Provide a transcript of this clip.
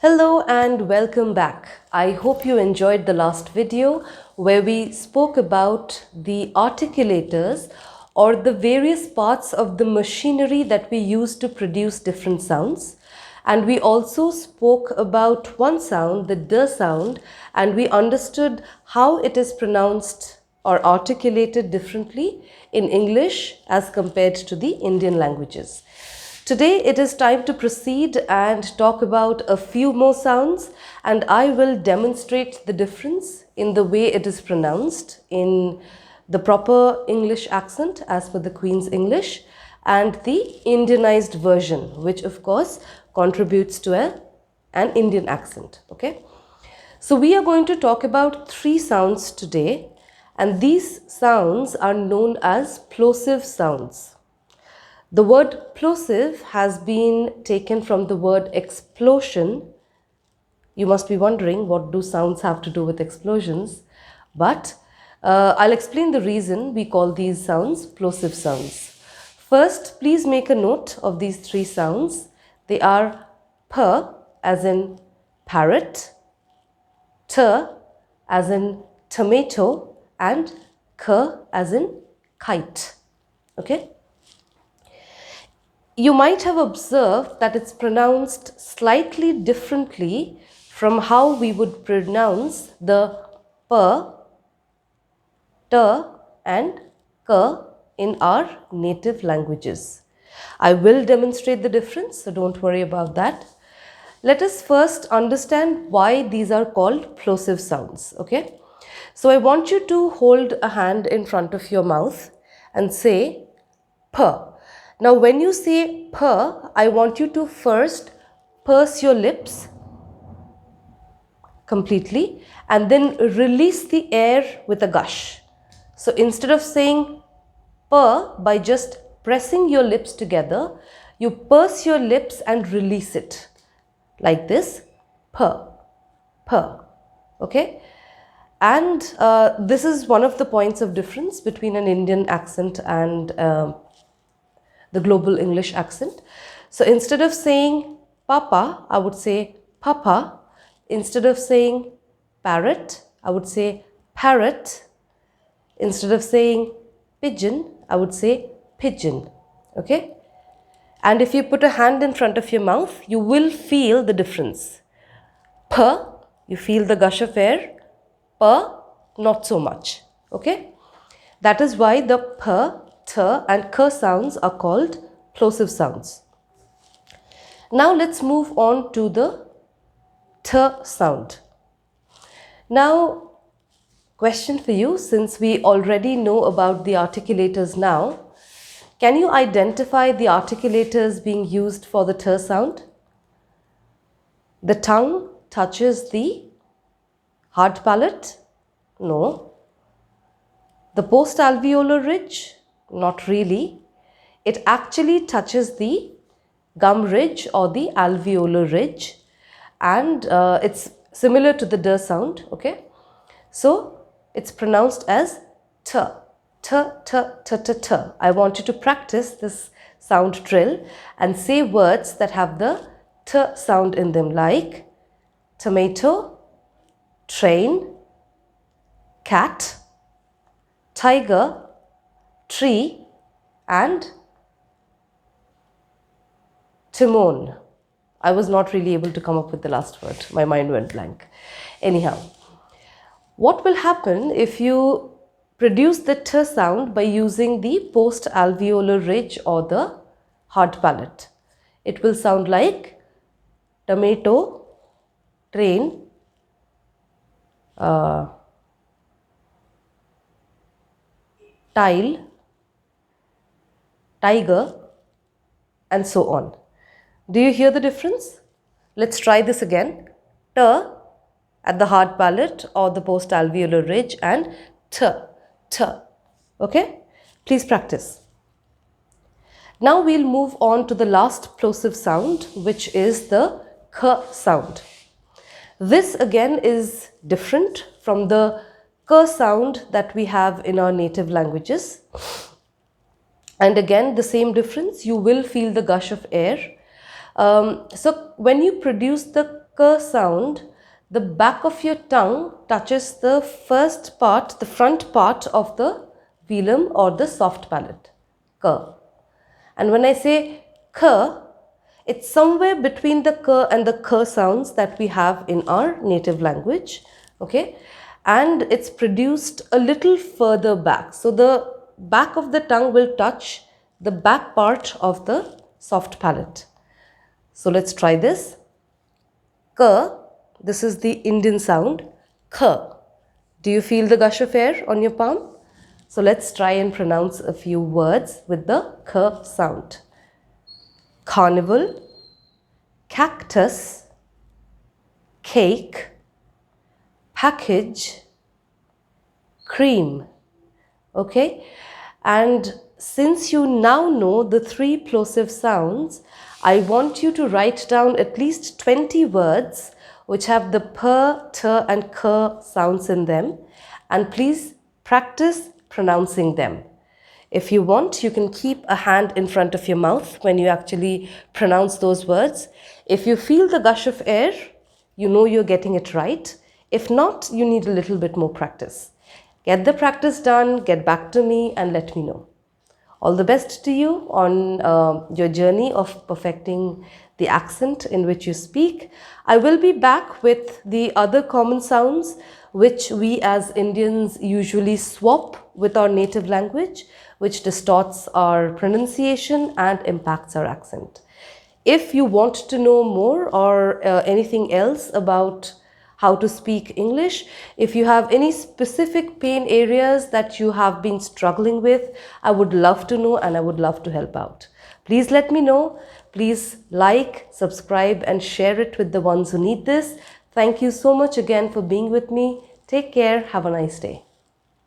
Hello and welcome back. I hope you enjoyed the last video where we spoke about the articulators or the various parts of the machinery that we use to produce different sounds. And we also spoke about one sound, the D sound, and we understood how it is pronounced or articulated differently in English as compared to the Indian languages. Today it is time to proceed and talk about a few more sounds, and I will demonstrate the difference in the way it is pronounced in the proper English accent as per the Queen's English and the Indianized version, which of course contributes to an Indian accent. Okay, so we are going to talk about three sounds today, and these sounds are known as plosive sounds. The word plosive has been taken from the word explosion. You must be wondering, what do sounds have to do with explosions? But I'll explain the reason we call these sounds plosive sounds. First, please make a note of these three sounds. They are P as in parrot, T as in tomato, and K as in kite. Okay? You might have observed that it's pronounced slightly differently from how we would pronounce the P, T and K in our native languages. I will demonstrate the difference, so don't worry about that. Let us first understand why these are called plosive sounds. Okay? So I want you to hold a hand in front of your mouth and say P. Now when you say P, I want you to first purse your lips completely and then release the air with a gush. So instead of saying P by just pressing your lips together, you purse your lips and release it like this, P, P. Okay? And this is one of the points of difference between an Indian accent and the global English accent. So instead of saying papa, I would say papa. Instead of saying parrot, I would say parrot. Instead of saying pigeon, I would say pigeon. Okay? And if you put a hand in front of your mouth, you will feel the difference. P, you feel the gush of air. P, not so much. Okay? That is why the P, T and K sounds are called plosive sounds. Now let's move on to the T sound. Now, question for you, since we already know about the articulators now, can you identify the articulators being used for the T sound? The tongue touches the hard palate? No. The post-alveolar ridge? Not really. It actually touches the gum ridge or the alveolar ridge, and it's similar to the D sound. Okay, so it's pronounced as T, T, T, T, T, T. I want you to practice this sound drill and say words that have the T sound in them, like tomato, train, cat, tiger, tree, and Timon. I was not really able to come up with the last word. My mind went blank. Anyhow, what will happen if you produce the T sound by using the post-alveolar ridge or the hard palate? It will sound like tomato, train, tile, tiger, and so on. Do you hear the difference? Let's try this again. T at the hard palate or the post-alveolar ridge, and T, T. Okay? Please practice. Now we'll move on to the last plosive sound, which is the K sound. This again is different from the K sound that we have in our native languages. And again, the same difference, you will feel the gush of air. So when you produce the k sound, the back of your tongue touches the first part, the front part of the velum or the soft palate. K. And when I say k, it's somewhere between the k and the k sounds that we have in our native language. Okay. And it's produced a little further back. So the back of the tongue will touch the back part of the soft palate. So let's try this. K, this is the Indian sound. K. Do you feel the gush of air on your palm? So let's try and pronounce a few words with the K sound. Carnival, cactus, cake, package, cream. Okay, and since you now know the 3 plosive sounds, I want you to write down at least 20 words which have the p, t and k sounds in them, and please practice pronouncing them. If you want, you can keep a hand in front of your mouth when you actually pronounce those words. If you feel the gush of air, you know you're getting it right. If not, you need a little bit more practice. Get the practice done, get back to me and let me know. All the best to you on your journey of perfecting the accent in which you speak. I will be back with the other common sounds which we as Indians usually swap with our native language, which distorts our pronunciation and impacts our accent. If you want to know more or anything else about how to speak English, if you have any specific pain areas that you have been struggling with, I would love to know and I would love to help out. Please let me know. Please like, subscribe and share it with the ones who need this. Thank you so much again for being with me. Take care. Have a nice day.